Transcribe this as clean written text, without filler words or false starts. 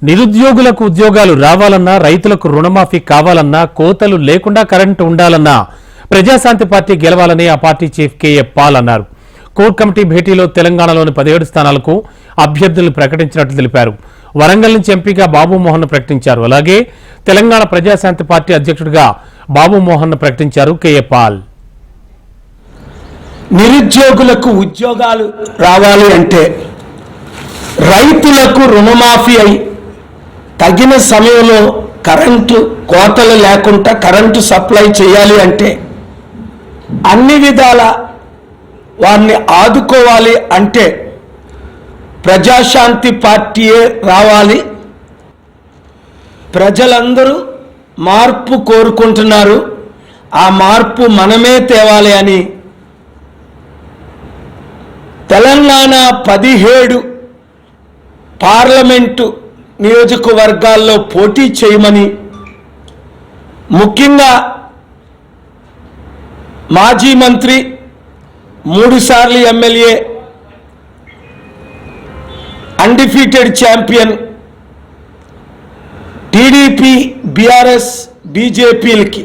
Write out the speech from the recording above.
నిరుద్యోగులకు ఉద్యోగాలు రావాలన్నా, రైతులకు రుణమాఫీ కావాలన్నా, కోతలు లేకుండా కరెంటు ఉండాలన్నా ప్రజాశాంతి పార్టీ గెలవాలని ఆ పార్టీ చీఫ్ కేఏ పాల్ అన్నారు. కోర్ కమిటీ భేటీలో తెలంగాణలోని 17 స్థానాలకు అభ్యర్థులను ప్రకటించినట్లు తెలిపారు. వరంగల్ నుంచి ఎంపీగా బాబు మోహన్ ప్రకటించారు. అలాగే తెలంగాణ ప్రజాశాంతి పార్టీ అధ్యక్షుడిగా బాబు మోహన్ ప్రకటించారు కేఏ పాల్. నిరుద్యోగులకు ఉద్యోగాలు రావాలి అంటే, రైతులకు రుణమాఫీ అయి తగిన సమయంలో కరెంటు కోతలు లేకుండా కరెంటు సప్లై చేయాలి అంటే, అన్ని విధాల వారిని ఆదుకోవాలి అంటే ప్రజాశాంతి పార్టీయే రావాలి. ప్రజలందరూ మార్పు కోరుకుంటున్నారు. ఆ మార్పు మనమే తేవాలి అని తెలంగాణ 17 పార్లమెంటు నియోజకవర్గాల్లో పోటీ చేయమని, ముఖ్యంగా మాజీ మంత్రి, 3 సార్లు MLA, undefeated champion TDP, BRS, బీజేపీలకి